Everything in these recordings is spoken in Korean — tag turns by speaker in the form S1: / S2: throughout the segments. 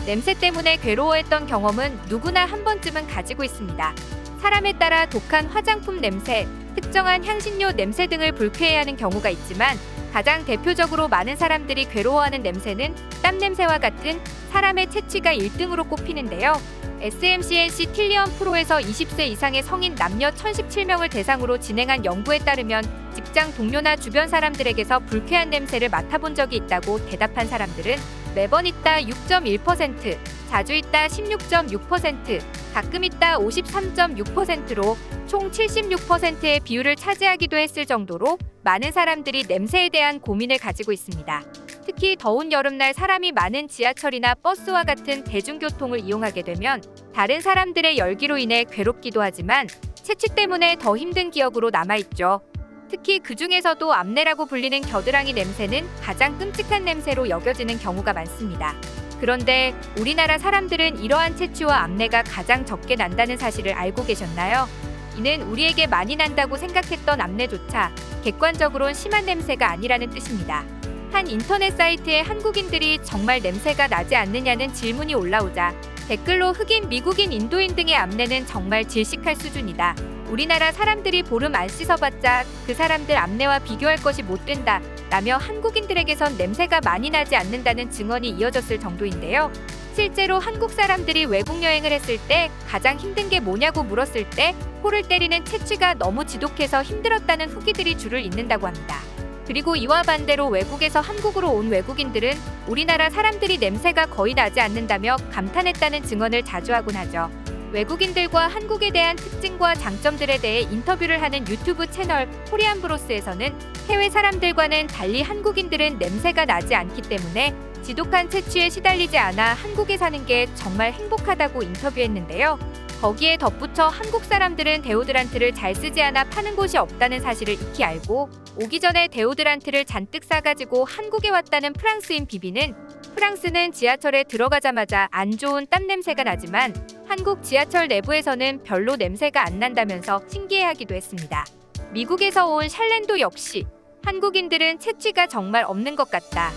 S1: 냄새 때문에 괴로워했던 경험은 누구나 한 번쯤은 가지고 있습니다. 사람에 따라 독한 화장품 냄새, 특정한 향신료 냄새 등을 불쾌해하는 경우가 있지만 가장 대표적으로 많은 사람들이 괴로워하는 냄새는 땀 냄새와 같은 사람의 체취가 1등으로 꼽히는데요. SMCNC 틸리언 프로에서 20세 이상의 성인 남녀 1017명을 대상으로 진행한 연구에 따르면 직장 동료나 주변 사람들에게서 불쾌한 냄새를 맡아본 적이 있다고 대답한 사람들은 매번 있다 6.1%, 자주 있다 16.6%, 가끔 있다 53.6%로 총 76%의 비율을 차지하기도 했을 정도로 많은 사람들이 냄새에 대한 고민을 가지고 있습니다. 특히 더운 여름날 사람이 많은 지하철이나 버스와 같은 대중교통을 이용하게 되면 다른 사람들의 열기로 인해 괴롭기도 하지만 채취 때문에 더 힘든 기억으로 남아있죠. 특히 그 중에서도 암내라고 불리는 겨드랑이 냄새는 가장 끔찍한 냄새로 여겨지는 경우가 많습니다. 그런데 우리나라 사람들은 이러한 채취와 암내가 가장 적게 난다는 사실을 알고 계셨나요? 이는 우리에게 많이 난다고 생각했던 암내조차 객관적으로는 심한 냄새가 아니라는 뜻입니다. 한 인터넷 사이트에 한국인들이 정말 냄새가 나지 않느냐는 질문이 올라오자 댓글로 흑인, 미국인, 인도인 등의 암내는 정말 질식할 수준이다. 우리나라 사람들이 보름 안 씻어봤자 그 사람들 암내와 비교할 것이 못 된다. 라며 한국인들에게선 냄새가 많이 나지 않는다는 증언이 이어졌을 정도인데요. 실제로 한국 사람들이 외국 여행을 했을 때 가장 힘든 게 뭐냐고 물었을 때 코를 때리는 채취가 너무 지독해서 힘들었다는 후기들이 줄을 잇는다고 합니다. 그리고 이와 반대로 외국에서 한국으로 온 외국인들은 우리나라 사람들이 냄새가 거의 나지 않는다며 감탄했다는 증언을 자주 하곤 하죠. 외국인들과 한국에 대한 특징과 장점들에 대해 인터뷰를 하는 유튜브 채널 코리안브로스에서는 해외 사람들과는 달리 한국인들은 냄새가 나지 않기 때문에 지독한 채취에 시달리지 않아 한국에 사는 게 정말 행복하다고 인터뷰했는데요. 거기에 덧붙여 한국 사람들은 데오드란트를 잘 쓰지 않아 파는 곳이 없다는 사실을 익히 알고 오기 전에 데오드란트를 잔뜩 싸가지고 한국에 왔다는 프랑스인 비비는 프랑스는 지하철에 들어가자마자 안 좋은 땀 냄새가 나지만 한국 지하철 내부에서는 별로 냄새가 안 난다면서 신기해하기도 했습니다. 미국에서 온 샬렌도 역시 한국인들은 채취가 정말 없는 것 같다.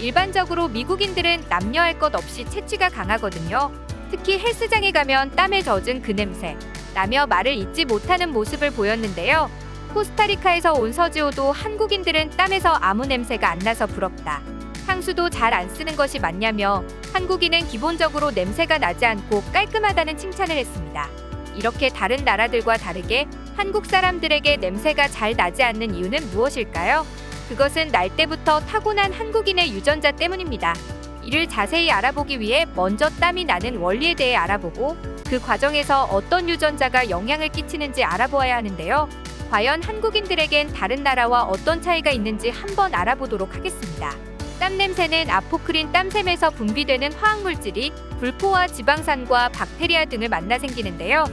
S1: 일반적으로 미국인들은 남녀할 것 없이 채취가 강하거든요. 특히 헬스장에 가면 땀에 젖은 그 냄새 나며 말을 잇지 못하는 모습을 보였는데요. 코스타리카에서 온 서지호도 한국인들은 땀에서 아무 냄새가 안 나서 부럽다. 향수도 잘 안 쓰는 것이 맞냐며 한국인은 기본적으로 냄새가 나지 않고 깔끔하다는 칭찬을 했습니다. 이렇게 다른 나라들과 다르게 한국 사람들에게 냄새가 잘 나지 않는 이유는 무엇일까요? 그것은 날 때부터 타고난 한국인의 유전자 때문입니다. 이를 자세히 알아보기 위해 먼저 땀이 나는 원리에 대해 알아보고 그 과정에서 어떤 유전자가 영향을 끼치는지 알아보아야 하는데요. 과연 한국인들에겐 다른 나라와 어떤 차이가 있는지 한번 알아보도록 하겠습니다. 땀 냄새는 아포크린 땀샘에서 분비되는 화학물질이 불포화 지방산과 박테리아 등을 만나 생기는데요.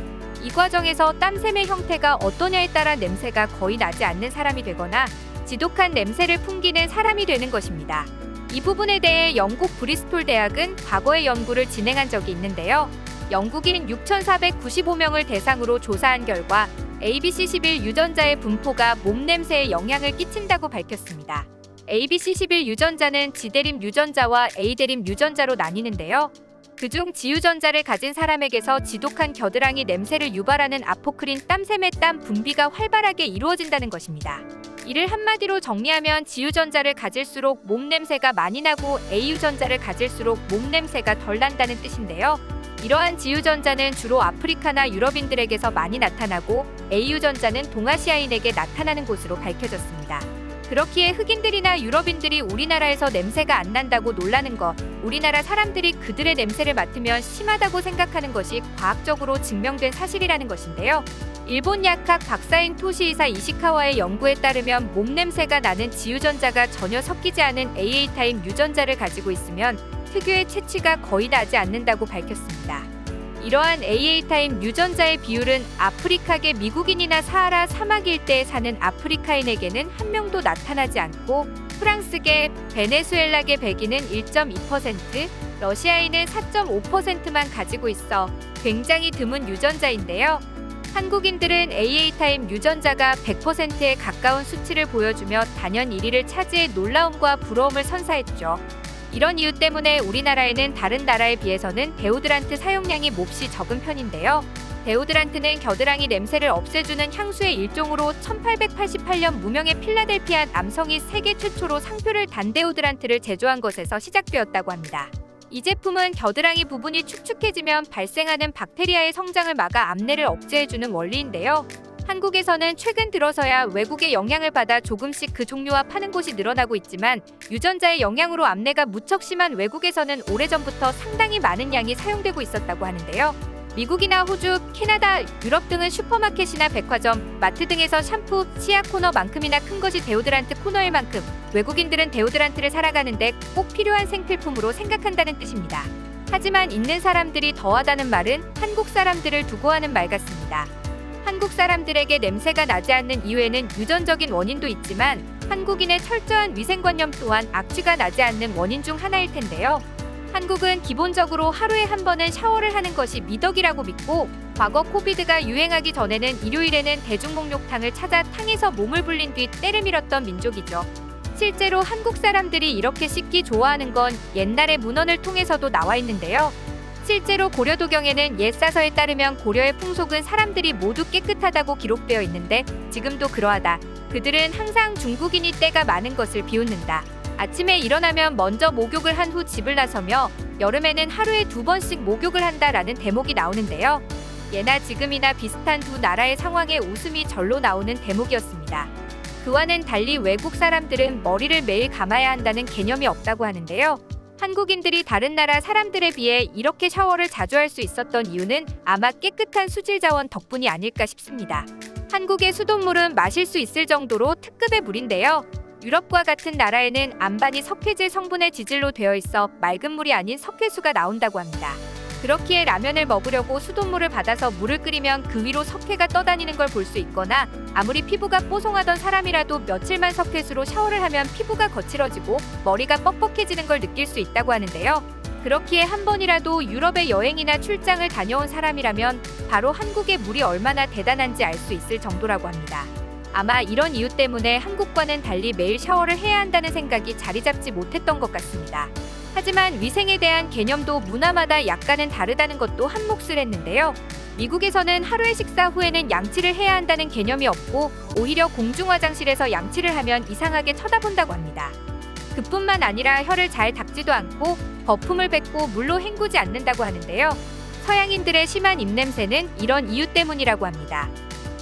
S1: 이 과정에서 땀샘의 형태가 어떠냐에 따라 냄새가 거의 나지 않는 사람이 되거나 지독한 냄새를 풍기는 사람이 되는 것입니다. 이 부분에 대해 영국 브리스톨 대학은 과거에 연구를 진행한 적이 있는데요. 영국인 6,495명을 대상으로 조사한 결과 ABC11 유전자의 분포가 몸 냄새에 영향을 끼친다고 밝혔습니다. ABC11 유전자는 G대림 유전자와 A대림 유전자로 나뉘는데요. 그중 G유전자를 가진 사람에게서 지독한 겨드랑이 냄새를 유발하는 아포크린 땀샘의 땀 분비가 활발하게 이루어진다는 것입니다. 이를 한마디로 정리하면 G유전자를 가질수록 몸 냄새가 많이 나고 A유전자를 가질수록 몸 냄새가 덜 난다는 뜻인데요. 이러한 G유전자는 주로 아프리카나 유럽인들에게서 많이 나타나고 A유전자는 동아시아인에게 나타나는 것으로 밝혀졌습니다. 그렇기에 흑인들이나 유럽인들이 우리나라에서 냄새가 안 난다고 놀라는 것, 우리나라 사람들이 그들의 냄새를 맡으면 심하다고 생각하는 것이 과학적으로 증명된 사실이라는 것인데요. 일본 약학 박사인 토시이사 이시카와의 연구에 따르면 몸 냄새가 나는 G유전자가 전혀 섞이지 않은 AA 타입 유전자를 가지고 있으면 특유의 채취가 거의 나지 않는다고 밝혔습니다. 이러한 AA 타입 유전자의 비율은 아프리카계 미국인이나 사하라 사막 일대에 사는 아프리카인에게는 한 명도 나타나지 않고 프랑스계, 베네수엘라계 백인은 1.2%, 러시아인은 4.5%만 가지고 있어 굉장히 드문 유전자인데요. 한국인들은 AA 타입 유전자가 100%에 가까운 수치를 보여주며 단연 1위를 차지해 놀라움과 부러움을 선사했죠. 이런 이유 때문에 우리나라에는 다른 나라에 비해서는 데오드란트 사용량이 몹시 적은 편인데요. 데오드란트는 겨드랑이 냄새를 없애주는 향수의 일종으로 1888년 무명의 필라델피아 남성이 세계 최초로 상표를 단 데오드란트를 제조한 것에서 시작되었다고 합니다. 이 제품은 겨드랑이 부분이 축축해지면 발생하는 박테리아의 성장을 막아 암내를 억제해주는 원리인데요. 한국에서는 최근 들어서야 외국의 영향을 받아 조금씩 그 종류와 파는 곳이 늘어나고 있지만 유전자의 영향으로 암내가 무척 심한 외국에서는 오래전부터 상당히 많은 양이 사용되고 있었다고 하는데요. 미국이나 호주, 캐나다, 유럽 등은 슈퍼마켓이나 백화점, 마트 등에서 샴푸, 치아 코너만큼이나 큰 것이 데오드란트 코너일 만큼 외국인들은 데오드란트를 살아가는데 꼭 필요한 생필품으로 생각한다는 뜻입니다. 하지만 있는 사람들이 더하다는 말은 한국 사람들을 두고 하는 말 같습니다. 한국 사람들에게 냄새가 나지 않는 이유에는 유전적인 원인도 있지만 한국인의 철저한 위생관념 또한 악취가 나지 않는 원인 중 하나일 텐데요. 한국은 기본적으로 하루에 한 번은 샤워를 하는 것이 미덕이라고 믿고 과거 코비드가 유행하기 전에는 일요일에는 대중목욕탕을 찾아 탕에서 몸을 불린 뒤 때를 밀었던 민족이죠. 실제로 한국 사람들이 이렇게 씻기 좋아하는 건 옛날의 문헌을 통해서도 나와 있는데요. 실제로 고려도경에는 옛 사서에 따르면 고려의 풍속은 사람들이 모두 깨끗하다고 기록되어 있는데 지금도 그러하다. 그들은 항상 중국인이 때가 많은 것을 비웃는다. 아침에 일어나면 먼저 목욕을 한 후 집을 나서며 여름에는 하루에 2번씩 목욕을 한다라는 대목이 나오는데요. 예나 지금이나 비슷한 두 나라의 상황에 웃음이 절로 나오는 대목이었습니다. 그와는 달리 외국 사람들은 머리를 매일 감아야 한다는 개념이 없다고 하는데요. 한국인들이 다른 나라 사람들에 비해 이렇게 샤워를 자주 할 수 있었던 이유는 아마 깨끗한 수질 자원 덕분이 아닐까 싶습니다. 한국의 수돗물은 마실 수 있을 정도로 특급의 물인데요. 유럽과 같은 나라에는 안반이 석회질 성분의 지질로 되어 있어 맑은 물이 아닌 석회수가 나온다고 합니다. 그렇기에 라면을 먹으려고 수돗물을 받아서 물을 끓이면 그 위로 석회가 떠다니는 걸 볼 수 있거나 아무리 피부가 뽀송하던 사람이라도 며칠만 석회수로 샤워를 하면 피부가 거칠어지고 머리가 뻑뻑해지는 걸 느낄 수 있다고 하는데요. 그렇기에 한 번이라도 유럽에 여행이나 출장을 다녀온 사람이라면 바로 한국의 물이 얼마나 대단한지 알 수 있을 정도라고 합니다. 아마 이런 이유 때문에 한국과는 달리 매일 샤워를 해야 한다는 생각이 자리 잡지 못했던 것 같습니다. 하지만 위생에 대한 개념도 문화마다 약간은 다르다는 것도 한몫을 했는데요. 미국에서는 하루의 식사 후에는 양치를 해야 한다는 개념이 없고 오히려 공중 화장실에서 양치를 하면 이상하게 쳐다본다고 합니다. 그뿐만 아니라 혀를 잘 닦지도 않고 거품을 뱉고 물로 헹구지 않는다고 하는데요. 서양인들의 심한 입냄새는 이런 이유 때문이라고 합니다.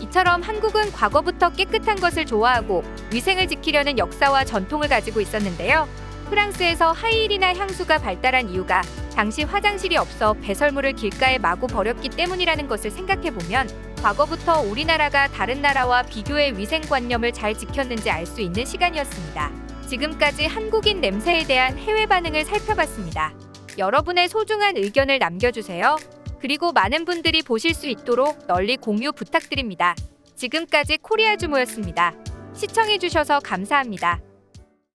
S1: 이처럼 한국은 과거부터 깨끗한 것을 좋아하고 위생을 지키려는 역사와 전통을 가지고 있었는데요. 프랑스에서 하이힐이나 향수가 발달한 이유가 당시 화장실이 없어 배설물을 길가에 마구 버렸기 때문이라는 것을 생각해보면 과거부터 우리나라가 다른 나라와 비교해 위생관념을 잘 지켰는지 알 수 있는 시간이었습니다. 지금까지 한국인 냄새에 대한 해외 반응을 살펴봤습니다. 여러분의 소중한 의견을 남겨주세요. 그리고 많은 분들이 보실 수 있도록 널리 공유 부탁드립니다. 지금까지 코리아주모였습니다. 시청해주셔서 감사합니다.